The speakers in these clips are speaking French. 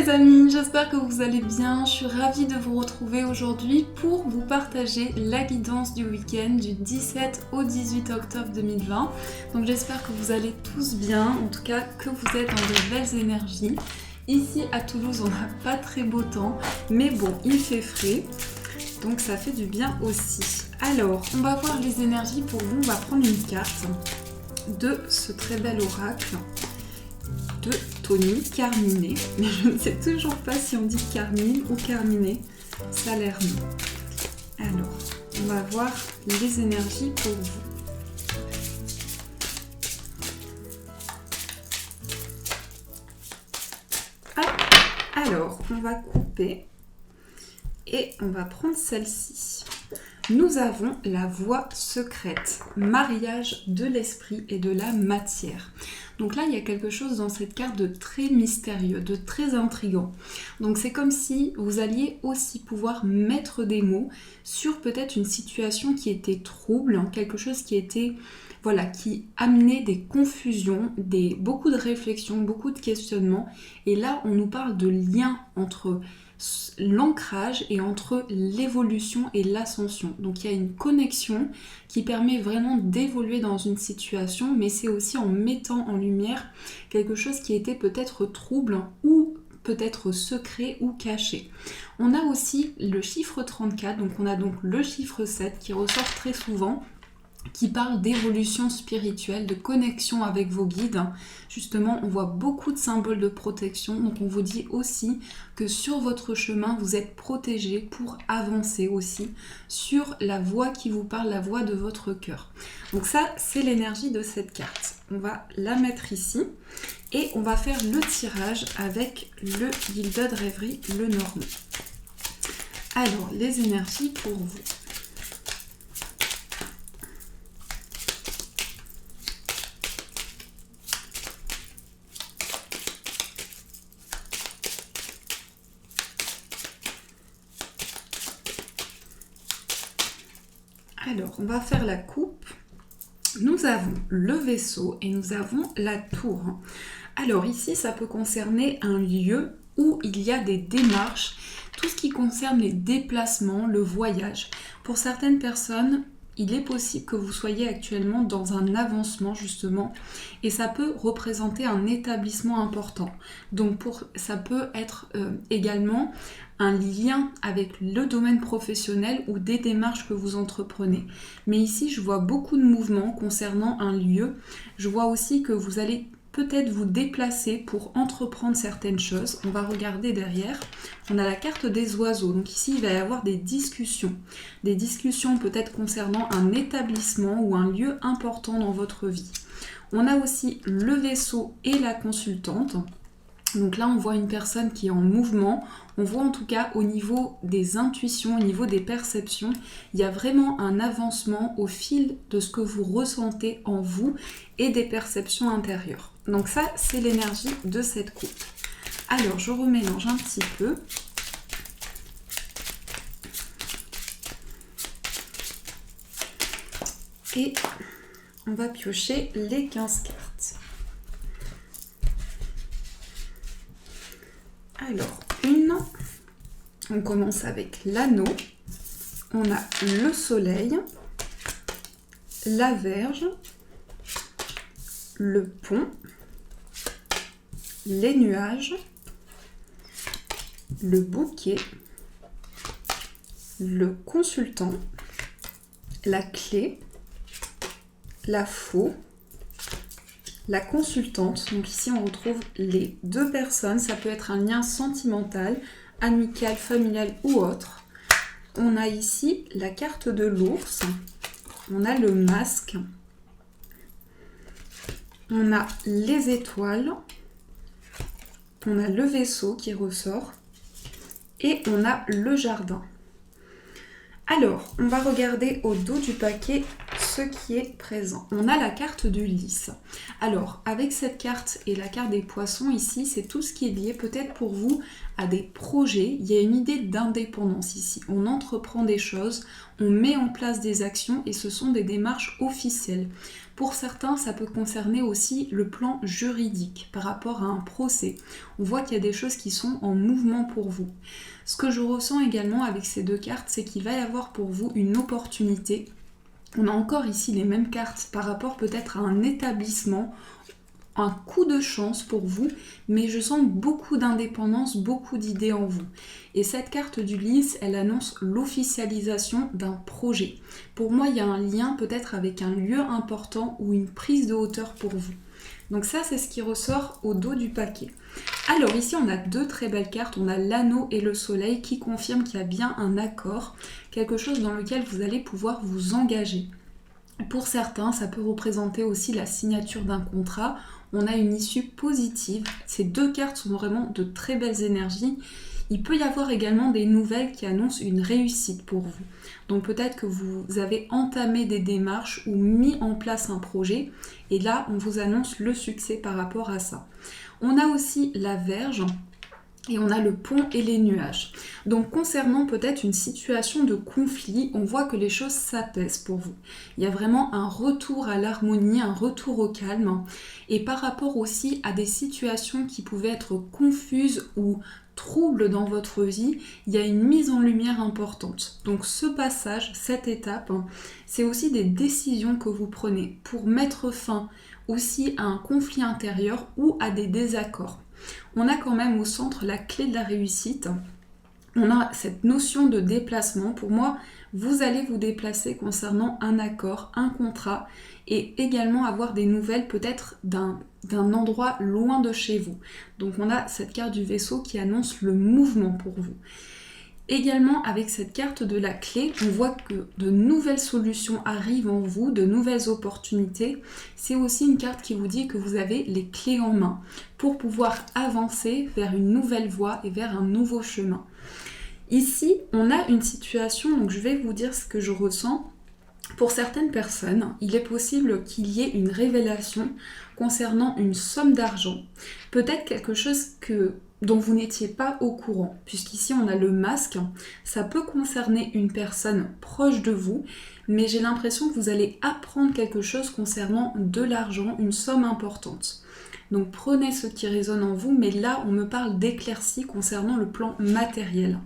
les amis, j'espère que vous allez bien. Je suis ravie de vous retrouver aujourd'hui pour vous partager la guidance du week-end du 17 au 18 octobre 2020. Donc j'espère que vous allez tous bien, en tout cas que vous êtes en de belles énergies. Ici à Toulouse, on n'a pas très beau temps, mais bon, il fait frais, donc ça fait du bien aussi. Alors, on va voir les énergies pour vous. On va prendre une carte de ce très bel oracle de Tony, Carminé, mais je ne sais toujours pas si on dit Carmine ou Carminé, Salerno. Alors, on va voir les énergies pour vous. Ah, alors, on va couper et on va prendre celle-ci. Nous avons la voie secrète, mariage de l'esprit et de la matière. Donc là, il y a quelque chose dans cette carte de très mystérieux, de très intriguant. Donc c'est comme si vous alliez aussi pouvoir mettre des mots sur peut-être une situation qui était trouble, quelque chose qui était, voilà, qui amenait des confusions, beaucoup de réflexions, beaucoup de questionnements. Et là, on nous parle de lien entre l'ancrage et entre l'évolution et l'ascension. Donc il y a une connexion qui permet vraiment d'évoluer dans une situation, mais c'est aussi en mettant en lumière quelque chose qui était peut-être trouble ou peut-être secret ou caché. On a aussi le chiffre 34, donc on a donc le chiffre 7 qui ressort très souvent, qui parle d'évolution spirituelle, de connexion avec vos guides. Justement, on voit beaucoup de symboles de protection, donc on vous dit aussi que sur votre chemin, vous êtes protégé pour avancer aussi sur la voie qui vous parle, la voie de votre cœur. Donc ça, c'est l'énergie de cette carte. On va la mettre ici et on va faire le tirage avec le Gilded Rêverie, le normand. Alors, les énergies pour vous. Alors, on va faire la coupe. Nous avons le vaisseau et nous avons la tour. Alors ici, ça peut concerner un lieu où il y a des démarches, tout ce qui concerne les déplacements, le voyage. Pour certaines personnes, il est possible que vous soyez actuellement dans un avancement justement et ça peut représenter un établissement important. Donc ça peut être également un lien avec le domaine professionnel ou des démarches que vous entreprenez. Mais ici, je vois beaucoup de mouvements concernant un lieu. Je vois aussi que vous allez peut-être vous déplacer pour entreprendre certaines choses. On va regarder derrière. On a la carte des oiseaux. Donc ici, il va y avoir des discussions. Des discussions peut-être concernant un établissement ou un lieu important dans votre vie. On a aussi le vaisseau et la consultante. Donc là, on voit une personne qui est en mouvement. On voit en tout cas au niveau des intuitions, au niveau des perceptions, il y a vraiment un avancement au fil de ce que vous ressentez en vous et des perceptions intérieures. Donc ça, c'est l'énergie de cette coupe. Alors, je remélange un petit peu. Et on va piocher les 15 cartes. Alors, on commence avec l'anneau, on a le soleil, la verge, le pont, les nuages, le bouquet, le consultant, la clé, la faux, la consultante. Donc ici on retrouve les deux personnes, ça peut être un lien sentimental, amical, familial ou autre. On a ici la carte de l'ours, on a le masque, on a les étoiles, on a le vaisseau qui ressort et on a le jardin. Alors, on va regarder au dos du paquet ce qui est présent. On a la carte du lys. Alors, avec cette carte et la carte des poissons ici, c'est tout ce qui est lié peut-être pour vous à des projets. Il y a une idée d'indépendance ici. On entreprend des choses, on met en place des actions et ce sont des démarches officielles. Pour certains, ça peut concerner aussi le plan juridique par rapport à un procès. On voit qu'il y a des choses qui sont en mouvement pour vous. Ce que je ressens également avec ces deux cartes, c'est qu'il va y avoir pour vous une opportunité. On a encore ici les mêmes cartes par rapport peut-être à un établissement, un coup de chance pour vous, mais je sens beaucoup d'indépendance, beaucoup d'idées en vous. Et cette carte du lys, elle annonce l'officialisation d'un projet. Pour moi, il y a un lien peut-être avec un lieu important ou une prise de hauteur pour vous. Donc ça, c'est ce qui ressort au dos du paquet. Alors ici, on a deux très belles cartes. On a l'anneau et le soleil qui confirment qu'il y a bien un accord, quelque chose dans lequel vous allez pouvoir vous engager. Pour certains, ça peut représenter aussi la signature d'un contrat. On a une issue positive. Ces deux cartes sont vraiment de très belles énergies. Il peut y avoir également des nouvelles qui annoncent une réussite pour vous. Donc peut-être que vous avez entamé des démarches ou mis en place un projet et là on vous annonce le succès par rapport à ça. On a aussi la Vierge et on a le pont et les nuages. Donc concernant peut-être une situation de conflit, on voit que les choses s'apaisent pour vous. Il y a vraiment un retour à l'harmonie, un retour au calme. Et par rapport aussi à des situations qui pouvaient être confuses ou troubles dans votre vie, il y a une mise en lumière importante. Donc ce passage, cette étape, c'est aussi des décisions que vous prenez pour mettre fin aussi à un conflit intérieur ou à des désaccords. On a quand même au centre la clé de la réussite. On a cette notion de déplacement. Pour moi, vous allez vous déplacer concernant un accord, un contrat et également avoir des nouvelles peut-être d'un endroit loin de chez vous. Donc on a cette carte du vaisseau qui annonce le mouvement pour vous. Également avec cette carte de la clé, on voit que de nouvelles solutions arrivent en vous, de nouvelles opportunités. C'est aussi une carte qui vous dit que vous avez les clés en main pour pouvoir avancer vers une nouvelle voie et vers un nouveau chemin. Ici, on a une situation, donc je vais vous dire ce que je ressens. Pour certaines personnes, il est possible qu'il y ait une révélation concernant une somme d'argent. Peut-être quelque chose dont vous n'étiez pas au courant, puisqu'ici on a le masque, ça peut concerner une personne proche de vous, mais j'ai l'impression que vous allez apprendre quelque chose concernant de l'argent, une somme importante. Donc prenez ce qui résonne en vous, mais là on me parle d'éclaircie concernant le plan matériel.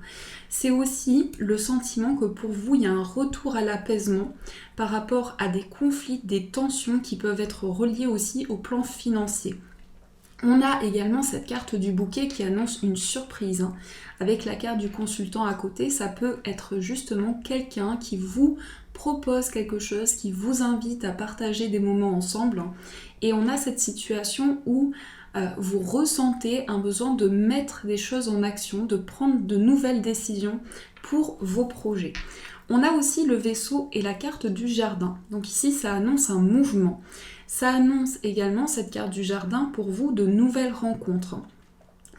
C'est aussi le sentiment que pour vous il y a un retour à l'apaisement par rapport à des conflits, des tensions qui peuvent être reliées aussi au plan financier. On a également cette carte du bouquet qui annonce une surprise. Avec la carte du consultant à côté, ça peut être justement quelqu'un qui vous propose quelque chose, qui vous invite à partager des moments ensemble. Et on a cette situation où vous ressentez un besoin de mettre des choses en action, de prendre de nouvelles décisions pour vos projets. On a aussi le vaisseau et la carte du jardin. Donc ici, ça annonce un mouvement. Ça annonce également, cette carte du jardin, pour vous, de nouvelles rencontres.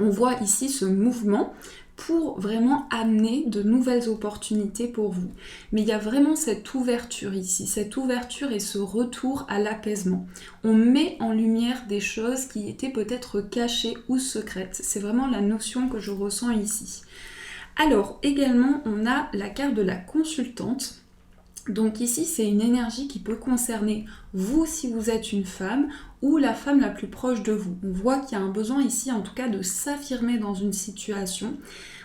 On voit ici ce mouvement pour vraiment amener de nouvelles opportunités pour vous. Mais il y a vraiment cette ouverture ici, cette ouverture et ce retour à l'apaisement. On met en lumière des choses qui étaient peut-être cachées ou secrètes. C'est vraiment la notion que je ressens ici. Alors, également, on a la carte de la consultante. Donc ici, c'est une énergie qui peut concerner vous si vous êtes une femme ou la femme la plus proche de vous. On voit qu'il y a un besoin ici, en tout cas, de s'affirmer dans une situation.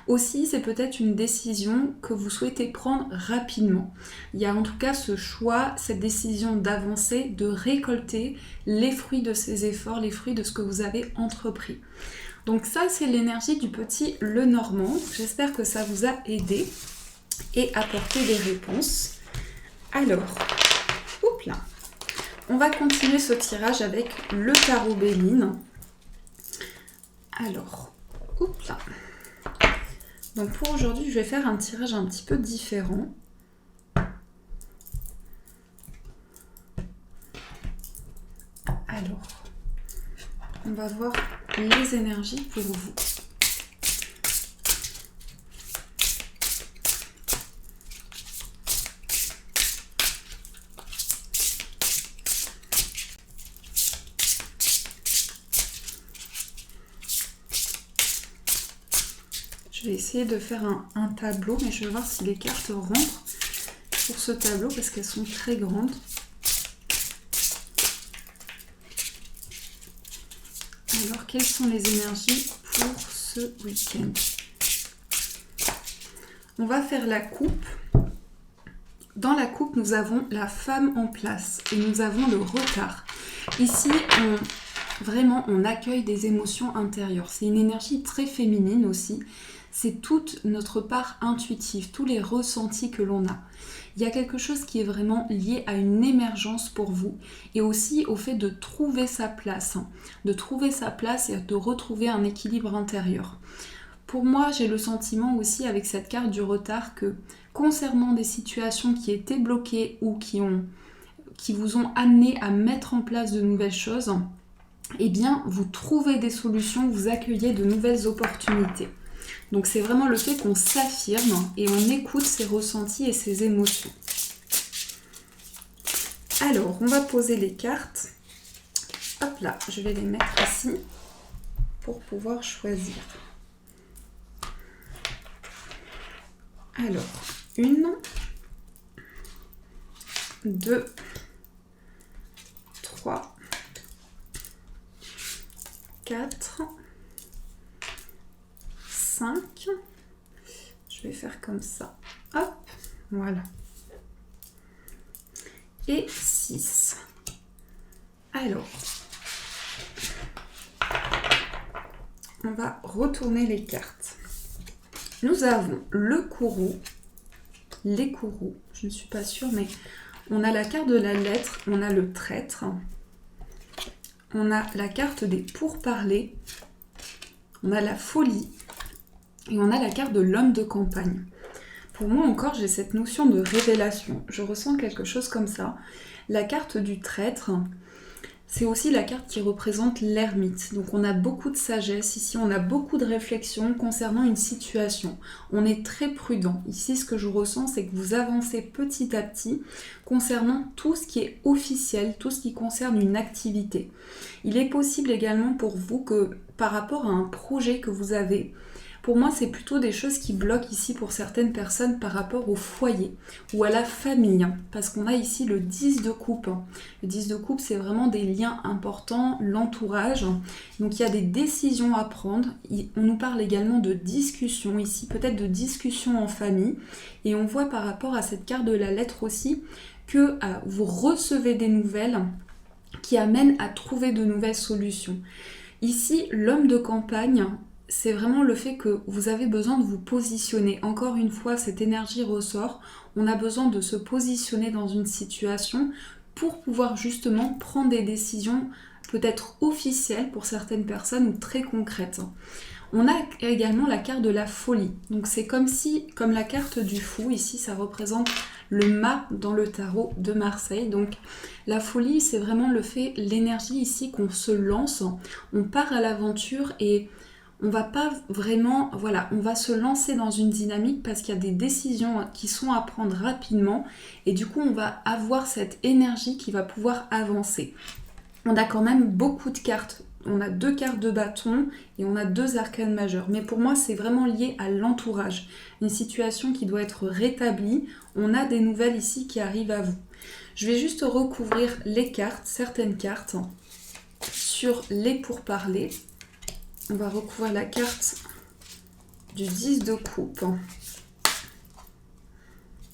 Aussi, c'est peut-être une décision que vous souhaitez prendre rapidement. Il y a en tout cas ce choix, cette décision d'avancer, de récolter les fruits de ces efforts, les fruits de ce que vous avez entrepris. Donc ça, c'est l'énergie du petit Lenormand. J'espère que ça vous a aidé et apporté des réponses. Alors, on va continuer ce tirage avec le tarot Béline. Alors, donc pour aujourd'hui, je vais faire un tirage un petit peu différent. Alors, on va voir les énergies pour vous. Je vais essayer de faire un tableau, mais je vais voir si les cartes rentrent pour ce tableau parce qu'elles sont très grandes. Alors, quelles sont les énergies pour ce week-end? On va faire la coupe. Dans la coupe, nous avons la femme en place et nous avons le retard. Ici, on accueille des émotions intérieures. C'est une énergie très féminine aussi. C'est toute notre part intuitive, tous les ressentis que l'on a. Il y a quelque chose qui est vraiment lié à une émergence pour vous et aussi au fait de trouver sa place. De trouver sa place et de retrouver un équilibre intérieur. Pour moi, j'ai le sentiment aussi avec cette carte du retard que concernant des situations qui étaient bloquées ou qui vous ont amené à mettre en place de nouvelles choses, eh bien, vous trouvez des solutions, vous accueillez de nouvelles opportunités. Donc, c'est vraiment le fait qu'on s'affirme et on écoute ses ressentis et ses émotions. Alors, on va poser les cartes. Hop là, je vais les mettre ici pour pouvoir choisir. Alors, 1, 2, 3, 4, 5. Je vais faire comme ça. Hop, voilà. Et 6. Alors, on va retourner les cartes. Nous avons le courroux, les courroux, je ne suis pas sûre, mais on a la carte de la lettre, on a le traître, on a la carte des pourparlers, on a la folie et on a la carte de l'homme de campagne. Pour moi encore, j'ai cette notion de révélation, je ressens quelque chose comme ça. La carte du traître, c'est aussi la carte qui représente l'ermite. Donc on a beaucoup de sagesse ici, on a beaucoup de réflexion concernant une situation. On est très prudent. Ici, ce que je ressens, c'est que vous avancez petit à petit concernant tout ce qui est officiel, tout ce qui concerne une activité. Il est possible également pour vous que par rapport à un projet que vous avez, pour moi, c'est plutôt des choses qui bloquent ici pour certaines personnes par rapport au foyer ou à la famille. Parce qu'on a ici le 10 de coupe. Le 10 de coupe, c'est vraiment des liens importants, l'entourage. Donc, il y a des décisions à prendre. On nous parle également de discussion ici, peut-être de discussion en famille. Et on voit par rapport à cette carte de la lettre aussi que vous recevez des nouvelles qui amènent à trouver de nouvelles solutions. Ici, l'homme de campagne, c'est vraiment le fait que vous avez besoin de vous positionner. Encore une fois, cette énergie ressort. On a besoin de se positionner dans une situation pour pouvoir justement prendre des décisions peut-être officielles pour certaines personnes ou très concrètes. On a également la carte de la folie. Donc c'est comme la carte du fou, ici ça représente le mât dans le tarot de Marseille. Donc la folie, c'est vraiment le fait, l'énergie ici qu'on se lance, on part à l'aventure et on va pas vraiment, on va se lancer dans une dynamique parce qu'il y a des décisions qui sont à prendre rapidement et du coup on va avoir cette énergie qui va pouvoir avancer. On a quand même beaucoup de cartes. On a 2 cartes de bâton et on a 2 arcanes majeures. Mais pour moi, c'est vraiment lié à l'entourage. Une situation qui doit être rétablie. On a des nouvelles ici qui arrivent à vous. Je vais juste recouvrir les cartes, certaines cartes, sur les pourparlers. On va recouvrir la carte du 10 de coupe.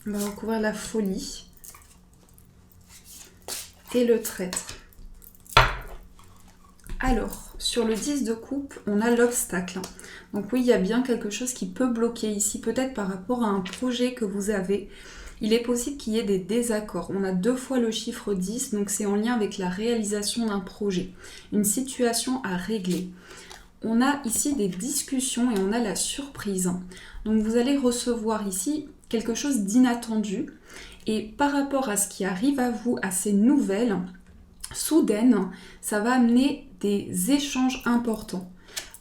On va recouvrir la folie et le traître. Alors, sur le 10 de coupe, on a l'obstacle. Donc oui, il y a bien quelque chose qui peut bloquer ici, peut-être par rapport à un projet que vous avez. Il est possible qu'il y ait des désaccords. On a 2 fois le chiffre 10, donc c'est en lien avec la réalisation d'un projet. Une situation à régler. On a ici des discussions et on a la surprise. Donc vous allez recevoir ici quelque chose d'inattendu. Et par rapport à ce qui arrive à vous, à ces nouvelles soudaines, ça va amener des échanges importants.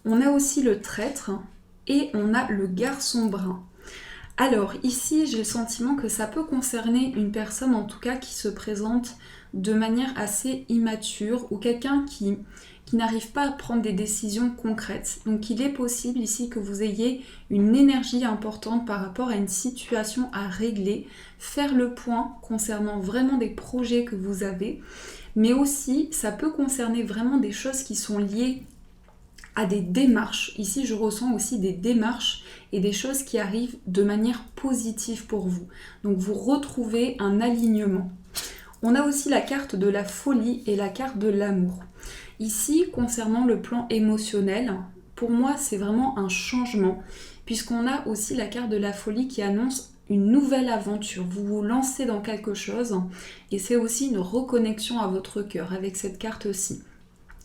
On a aussi le traître et on a le garçon brun. Alors ici, j'ai le sentiment que ça peut concerner une personne en tout cas qui se présente de manière assez immature ou quelqu'un qui qui n'arrive pas à prendre des décisions concrètes. Donc il est possible ici que vous ayez une énergie importante par rapport à une situation à régler, faire le point concernant vraiment des projets que vous avez, mais aussi ça peut concerner vraiment des choses qui sont liées à des démarches. Ici je ressens aussi des démarches et des choses qui arrivent de manière positive pour vous. Donc vous retrouvez un alignement. On a aussi la carte de la folie et la carte de l'amour. Ici, concernant le plan émotionnel, pour moi, c'est vraiment un changement, puisqu'on a aussi la carte de la folie qui annonce une nouvelle aventure. Vous vous lancez dans quelque chose, et c'est aussi une reconnexion à votre cœur avec cette carte-ci.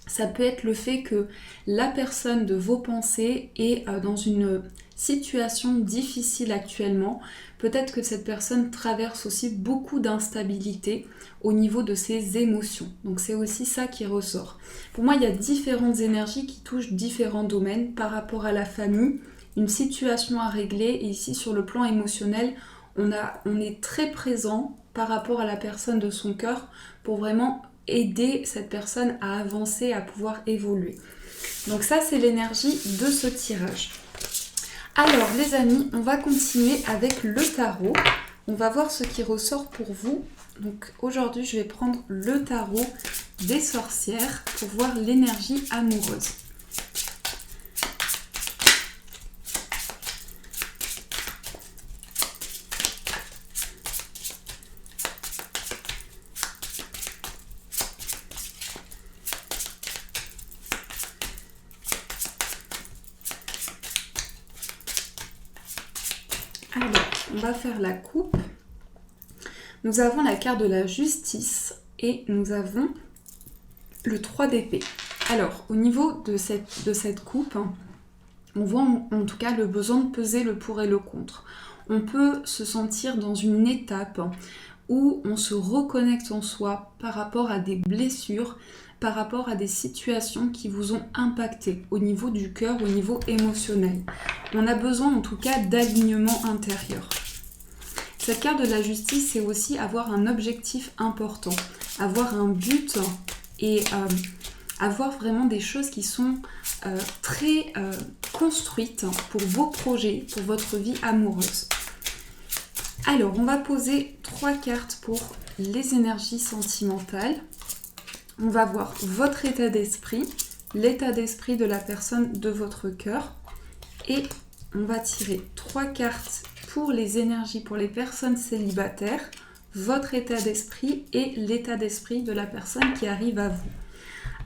Ça peut être le fait que la personne de vos pensées est dans une situation difficile actuellement. Peut-être que cette personne traverse aussi beaucoup d'instabilité au niveau de ses émotions. Donc c'est aussi ça qui ressort. Pour moi, il y a différentes énergies qui touchent différents domaines par rapport à la famille, une situation à régler. Et ici, sur le plan émotionnel, on est très présent par rapport à la personne de son cœur pour vraiment aider cette personne à avancer, à pouvoir évoluer. Donc ça, c'est l'énergie de ce tirage. Alors les amis, on va continuer avec le tarot. On va voir ce qui ressort pour vous. Donc aujourd'hui, je vais prendre le tarot des sorcières pour voir l'énergie amoureuse. Alors, on va faire la coupe. Nous avons la carte de la justice et nous avons le 3 d'épée. Alors, au niveau de cette coupe, on voit en tout cas le besoin de peser le pour et le contre. On peut se sentir dans une étape où on se reconnecte en soi par rapport à des blessures, par rapport à des situations qui vous ont impacté au niveau du cœur, au niveau émotionnel. On a besoin en tout cas d'alignement intérieur. Cette carte de la justice, c'est aussi avoir un objectif important, avoir un but et avoir vraiment des choses qui sont très construites pour vos projets, pour votre vie amoureuse. Alors, on va poser 3 cartes pour les énergies sentimentales. On va voir votre état d'esprit, l'état d'esprit de la personne de votre cœur. Et on va tirer 3 cartes pour les énergies, pour les personnes célibataires, votre état d'esprit et l'état d'esprit de la personne qui arrive à vous.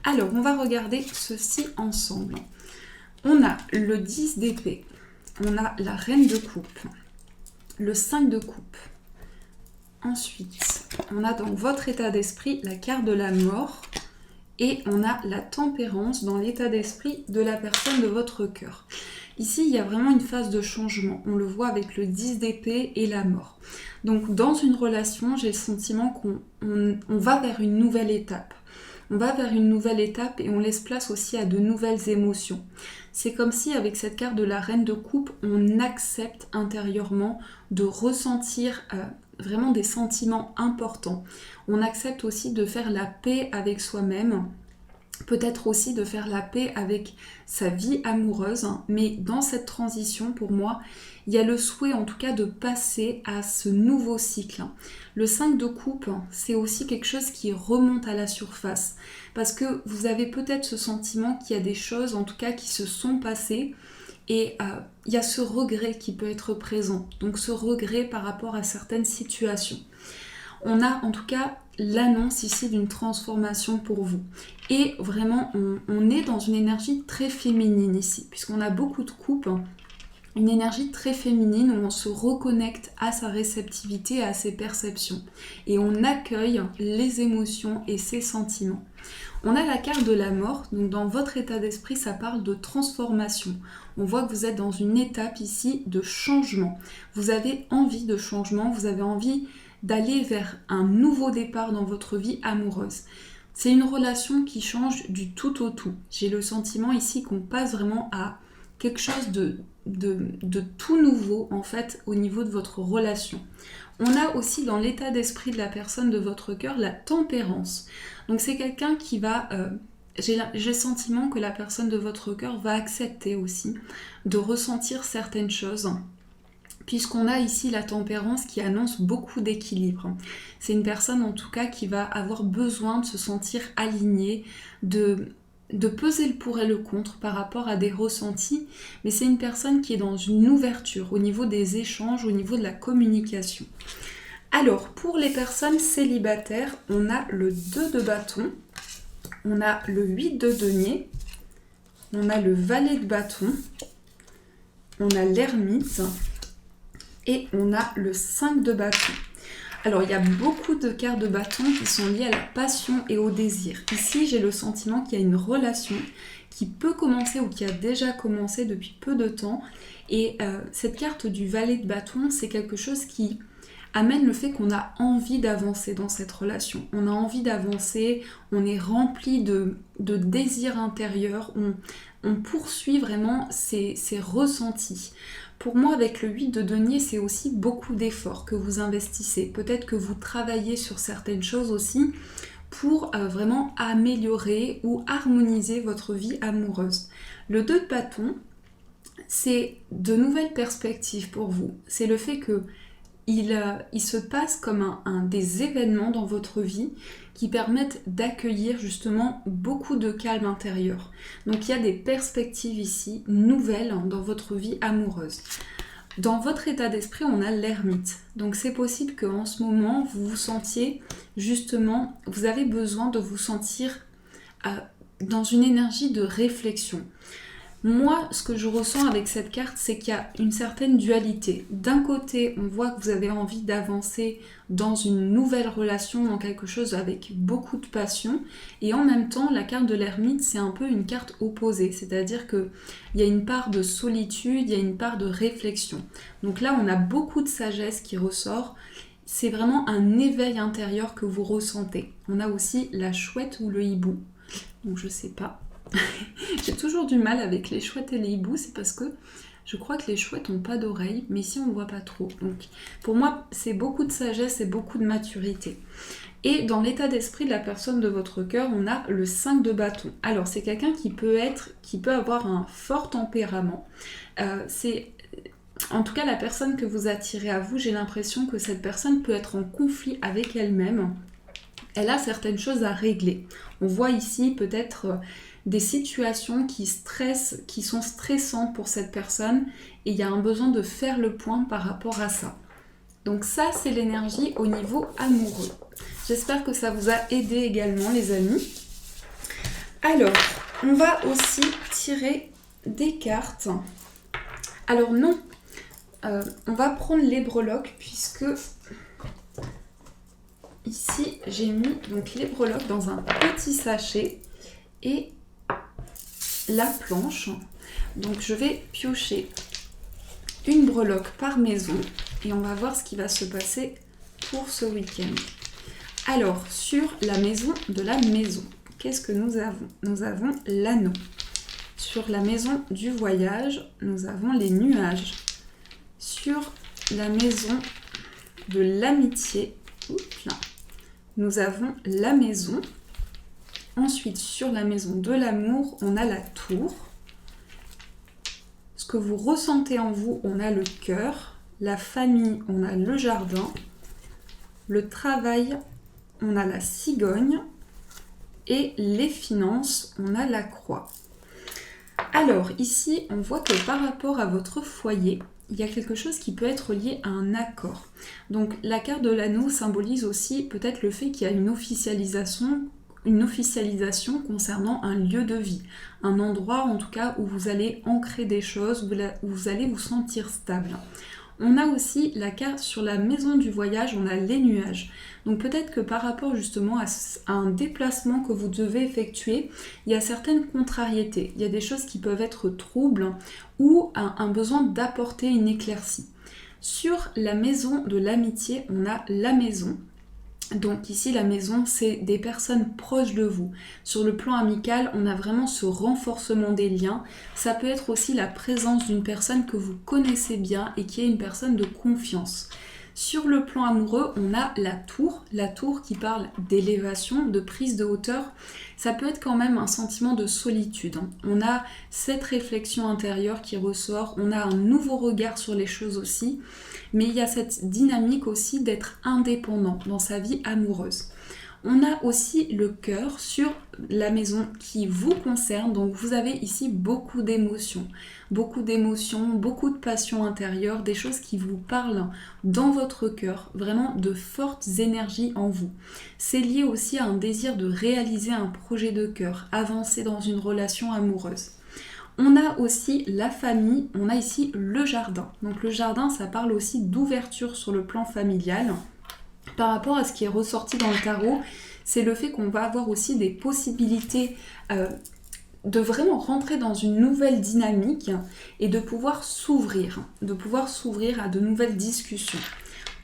Alors, on va regarder ceci ensemble. On a le 10 d'épée, on a la reine de coupe, le 5 de coupe. Ensuite, on a dans votre état d'esprit la carte de la mort et on a la tempérance dans l'état d'esprit de la personne de votre cœur. Ici, il y a vraiment une phase de changement. On le voit avec le 10 d'épée et la mort. Donc, dans une relation, j'ai le sentiment qu'on va vers une nouvelle étape. On va vers une nouvelle étape et on laisse place aussi à de nouvelles émotions. C'est comme si, avec cette carte de la reine de coupe, on accepte intérieurement de ressentir vraiment des sentiments importants. On accepte aussi de faire la paix avec soi-même, peut-être aussi de faire la paix avec sa vie amoureuse, mais dans cette transition, pour moi, il y a le souhait en tout cas de passer à ce nouveau cycle. Le 5 de coupe, c'est aussi quelque chose qui remonte à la surface, parce que vous avez peut-être ce sentiment qu'il y a des choses en tout cas qui se sont passées, et il y a ce regret qui peut être présent, donc ce regret par rapport à certaines situations. On a en tout cas l'annonce ici d'une transformation pour vous. Et vraiment, on est dans une énergie très féminine ici, puisqu'on a beaucoup de coupes, une énergie très féminine où on se reconnecte à sa réceptivité, à ses perceptions. Et on accueille les émotions et ses sentiments. On a la carte de la mort, donc dans votre état d'esprit, ça parle de transformation. On voit que vous êtes dans une étape ici de changement. Vous avez envie de changement, vous avez envie d'aller vers un nouveau départ dans votre vie amoureuse. C'est une relation qui change du tout au tout. J'ai le sentiment ici qu'on passe vraiment à quelque chose de tout nouveau en fait au niveau de votre relation. On a aussi dans l'état d'esprit de la personne de votre cœur la tempérance. Donc c'est quelqu'un qui va j'ai le sentiment que la personne de votre cœur va accepter aussi de ressentir certaines choses, puisqu'on a ici la tempérance qui annonce beaucoup d'équilibre. C'est une personne en tout cas qui va avoir besoin de se sentir alignée, de peser le pour et le contre par rapport à des ressentis, mais c'est une personne qui est dans une ouverture au niveau des échanges, au niveau de la communication. Alors, pour les personnes célibataires, on a le 2 de bâton, on a le 8 de denier, on a le valet de bâton, on a l'ermite et on a le 5 de bâton. Alors, il y a beaucoup de cartes de bâton qui sont liées à la passion et au désir. Ici, j'ai le sentiment qu'il y a une relation qui peut commencer ou qui a déjà commencé depuis peu de temps. Et cette carte du valet de bâton, c'est quelque chose qui amène le fait qu'on a envie d'avancer dans cette relation. On a envie d'avancer, on est rempli de désirs intérieurs, on poursuit vraiment ces ressentis. Pour moi, avec le 8 de denier, c'est aussi beaucoup d'efforts que vous investissez. Peut-être que vous travaillez sur certaines choses aussi pour vraiment améliorer ou harmoniser votre vie amoureuse. Le 2 de bâton, c'est de nouvelles perspectives pour vous. C'est le fait que il se passe comme des événements dans votre vie qui permettent d'accueillir justement beaucoup de calme intérieur. Donc il y a des perspectives ici nouvelles dans votre vie amoureuse. Dans votre état d'esprit, on a l'ermite. Donc c'est possible qu'en ce moment, vous vous sentiez justement, vous avez besoin de vous sentir dans une énergie de réflexion. Moi, ce que je ressens avec cette carte, c'est qu'il y a une certaine dualité. D'un côté, on voit que vous avez envie d'avancer dans une nouvelle relation, dans quelque chose avec beaucoup de passion. Et en même temps, la carte de l'ermite, c'est un peu une carte opposée. C'est-à-dire qu'il y a une part de solitude, il y a une part de réflexion. Donc là, on a beaucoup de sagesse qui ressort. C'est vraiment un éveil intérieur que vous ressentez. On a aussi la chouette ou le hibou. Donc je sais pas. J'ai toujours du mal avec les chouettes et les hiboux, c'est parce que je crois que les chouettes n'ont pas d'oreilles, mais ici on ne voit pas trop. Donc pour moi, c'est beaucoup de sagesse et beaucoup de maturité. Et dans l'état d'esprit de la personne de votre cœur, on a le 5 de bâton. Alors c'est quelqu'un qui peut avoir un fort tempérament. En tout cas, la personne que vous attirez à vous, j'ai l'impression que cette personne peut être en conflit avec elle-même. Elle a certaines choses à régler. On voit ici peut-être des situations qui sont stressantes pour cette personne et il y a un besoin de faire le point par rapport à ça. Donc ça, c'est l'énergie au niveau amoureux. J'espère que ça vous a aidé également, les amis. Alors, on va aussi tirer des cartes. Alors non, on va prendre les breloques puisque ici, j'ai mis donc les breloques dans un petit sachet et la planche. Donc je vais piocher une breloque par maison et on va voir ce qui va se passer pour ce week-end. Alors, sur la maison de la maison, qu'est-ce que nous avons? Nous avons l'anneau. Sur la maison du voyage, nous avons les nuages. Sur la maison de l'amitié, nous avons la maison. Ensuite, sur la maison de l'amour, on a la tour. Ce que vous ressentez en vous, on a le cœur. La famille, on a le jardin. Le travail, on a la cigogne. Et les finances, on a la croix. Alors, ici, on voit que par rapport à votre foyer, il y a quelque chose qui peut être lié à un accord. Donc, la carte de l'anneau symbolise aussi peut-être le fait qu'il y a une officialisation concernant un lieu de vie, un endroit en tout cas où vous allez ancrer des choses, où vous allez vous sentir stable. On a aussi la carte sur la maison du voyage, on a les nuages. Donc peut-être que par rapport justement à un déplacement que vous devez effectuer, il y a certaines contrariétés, il y a des choses qui peuvent être troubles ou un besoin d'apporter une éclaircie. Sur la maison de l'amitié, on a la maison. Donc ici, la maison, c'est des personnes proches de vous. Sur le plan amical, on a vraiment ce renforcement des liens. Ça peut être aussi la présence d'une personne que vous connaissez bien et qui est une personne de confiance. Sur le plan amoureux, on a la tour qui parle d'élévation, de prise de hauteur. Ça peut être quand même un sentiment de solitude. On a cette réflexion intérieure qui ressort, on a un nouveau regard sur les choses aussi, mais il y a cette dynamique aussi d'être indépendant dans sa vie amoureuse. On a aussi le cœur sur la maison qui vous concerne, donc vous avez ici beaucoup d'émotions, beaucoup de passion intérieure, des choses qui vous parlent dans votre cœur, vraiment de fortes énergies en vous. C'est lié aussi à un désir de réaliser un projet de cœur, avancer dans une relation amoureuse. On a aussi la famille, on a ici le jardin. Donc le jardin, ça parle aussi d'ouverture sur le plan familial. Par rapport à ce qui est ressorti dans le tarot, c'est le fait qu'on va avoir aussi des possibilités de vraiment rentrer dans une nouvelle dynamique et de pouvoir s'ouvrir à de nouvelles discussions.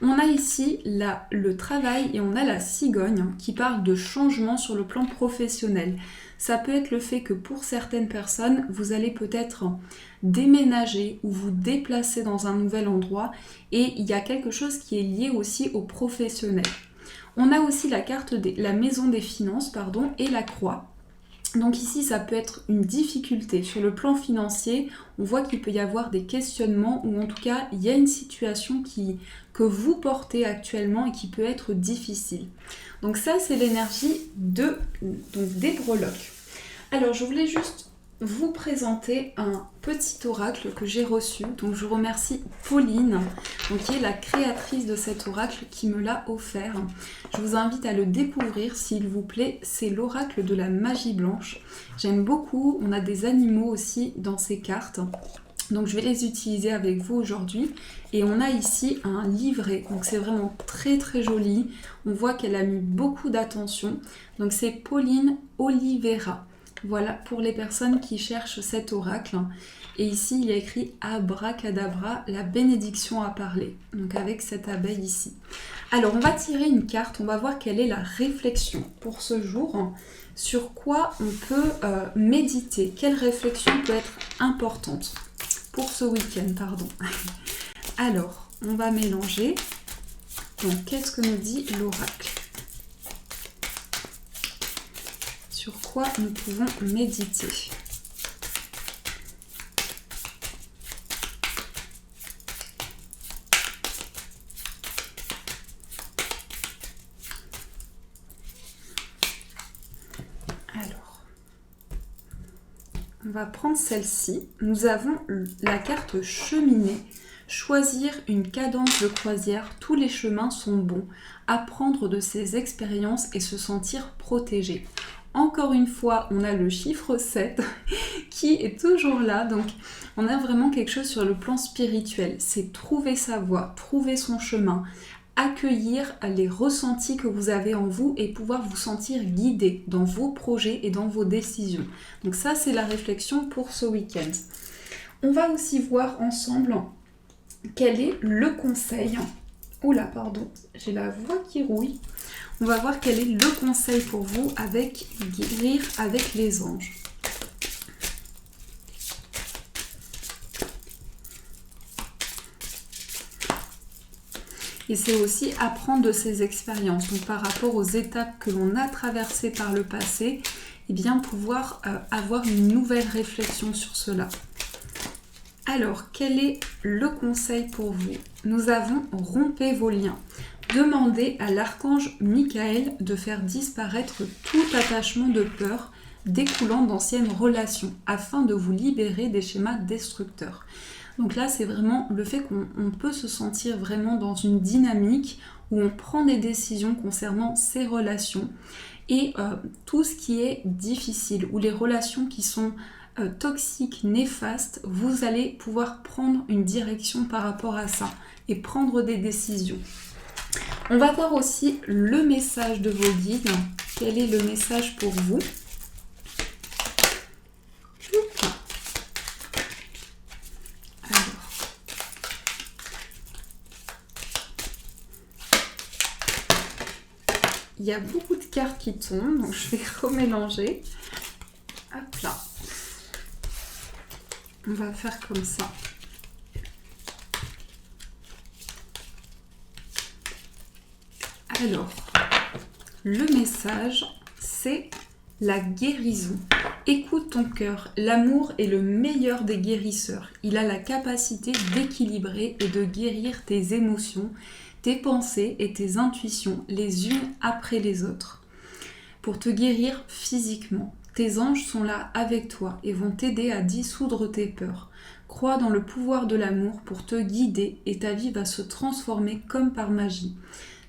On a ici le travail et on a la cigogne qui parle de changement sur le plan professionnel. Ça peut être le fait que pour certaines personnes, vous allez peut-être déménager ou vous déplacer dans un nouvel endroit et il y a quelque chose qui est lié aussi au professionnel. On a aussi la carte la maison des finances et la croix. Donc ici, ça peut être une difficulté. Sur le plan financier, on voit qu'il peut y avoir des questionnements ou en tout cas, il y a une situation que vous portez actuellement et qui peut être difficile. Donc ça, c'est l'énergie des breloques. Alors, je voulais juste vous présenter un petit oracle que j'ai reçu. Donc, je remercie Pauline, qui est la créatrice de cet oracle, qui me l'a offert. Je vous invite à le découvrir, s'il vous plaît. C'est l'oracle de la magie blanche. J'aime beaucoup. On a des animaux aussi dans ces cartes. Donc, je vais les utiliser avec vous aujourd'hui. Et on a ici un livret. Donc, c'est vraiment très, très joli. On voit qu'elle a mis beaucoup d'attention. Donc, c'est Pauline Oliveira. Voilà, pour les personnes qui cherchent cet oracle. Et ici, il y a écrit Abracadabra, la bénédiction à parler. Donc avec cette abeille ici. Alors, on va tirer une carte. On va voir quelle est la réflexion pour ce jour. Sur quoi on peut méditer. Quelle réflexion peut être importante pour ce week-end, pardon. Alors, on va mélanger. Donc, qu'est-ce que nous dit l'oracle ? Sur quoi nous pouvons méditer. Alors, on va prendre celle-ci. Nous avons la carte cheminée. Choisir une cadence de croisière, tous les chemins sont bons. Apprendre de ses expériences et se sentir protégé. Encore une fois, on a le chiffre 7 qui est toujours là. Donc, on a vraiment quelque chose sur le plan spirituel. C'est trouver sa voie, trouver son chemin, accueillir les ressentis que vous avez en vous et pouvoir vous sentir guidé dans vos projets et dans vos décisions. Donc ça, c'est la réflexion pour ce week-end. On va aussi voir ensemble quel est le conseil. Oula, pardon, j'ai la voix qui rouille. On va voir quel est le conseil pour vous avec guérir avec les anges. Et c'est aussi apprendre de ses expériences. Donc par rapport aux étapes que l'on a traversées par le passé, et bien pouvoir avoir une nouvelle réflexion sur cela. Alors, quel est le conseil pour vous ? Nous avons rompez vos liens. Demandez à l'archange Michael de faire disparaître tout attachement de peur découlant d'anciennes relations afin de vous libérer des schémas destructeurs. Donc là, c'est vraiment le fait qu'on peut se sentir vraiment dans une dynamique où on prend des décisions concernant ces relations et tout ce qui est difficile ou les relations qui sont toxiques, néfastes, vous allez pouvoir prendre une direction par rapport à ça et prendre des décisions. On va voir aussi le message de vos guides. Quel est le message pour vous ? Alors. Il y a beaucoup de cartes qui tombent, donc je vais remélanger. Hop là. On va faire comme ça. Alors, le message, c'est la guérison. Écoute ton cœur. L'amour est le meilleur des guérisseurs. Il a la capacité d'équilibrer et de guérir tes émotions, tes pensées et tes intuitions les unes après les autres. Pour te guérir physiquement, tes anges sont là avec toi et vont t'aider à dissoudre tes peurs. Crois dans le pouvoir de l'amour pour te guider et ta vie va se transformer comme par magie.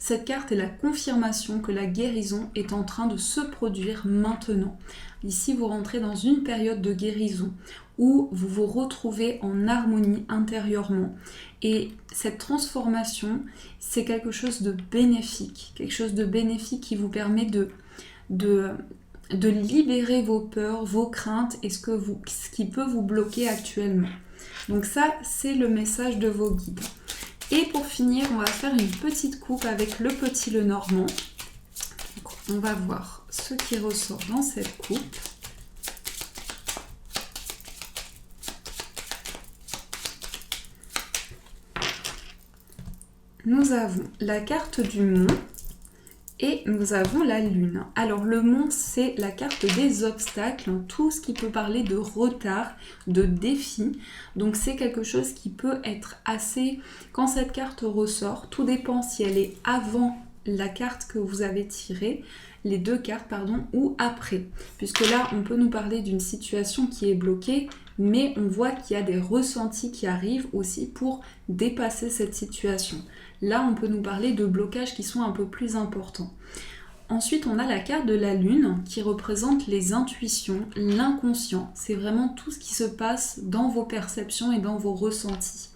Cette carte est la confirmation que la guérison est en train de se produire maintenant. Ici, vous rentrez dans une période de guérison où vous vous retrouvez en harmonie intérieurement. Et cette transformation, c'est quelque chose de bénéfique. Quelque chose de bénéfique qui vous permet de libérer vos peurs, vos craintes et ce qui peut vous bloquer actuellement. Donc ça, c'est le message de vos guides. Et pour finir, on va faire une petite coupe avec le petit Lenormand. Donc, on va voir ce qui ressort dans cette coupe. Nous avons la carte du mont et nous avons la lune. Alors le mont, c'est la carte des obstacles, tout ce qui peut parler de retard, de défi. Donc c'est quelque chose qui peut être assez... Quand cette carte ressort, tout dépend si elle est avant la carte que vous avez tirée, les deux cartes, pardon, ou après. Puisque là, on peut nous parler d'une situation qui est bloquée, mais on voit qu'il y a des ressentis qui arrivent aussi pour dépasser cette situation. Là, on peut nous parler de blocages qui sont un peu plus importants. Ensuite, on a la carte de la lune qui représente les intuitions, l'inconscient. C'est vraiment tout ce qui se passe dans vos perceptions et dans vos ressentis.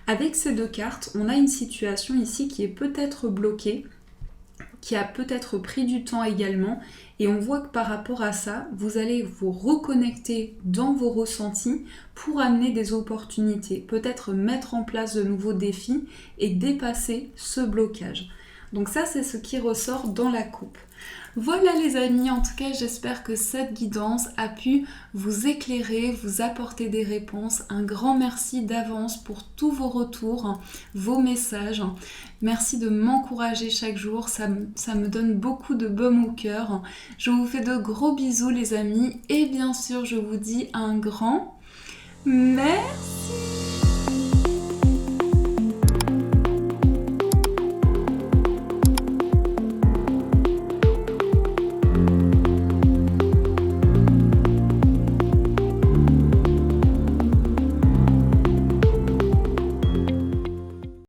Avec ces deux cartes, on a une situation ici qui est peut-être bloquée, qui a peut-être pris du temps également, et on voit que par rapport à ça, vous allez vous reconnecter dans vos ressentis pour amener des opportunités, peut-être mettre en place de nouveaux défis et dépasser ce blocage. Donc ça, c'est ce qui ressort dans la coupe. Voilà les amis, en tout cas j'espère que cette guidance a pu vous éclairer, vous apporter des réponses. Un grand merci d'avance pour tous vos retours, vos messages. Merci de m'encourager chaque jour, ça me donne beaucoup de baume au cœur. Je vous fais de gros bisous les amis et bien sûr je vous dis un grand merci.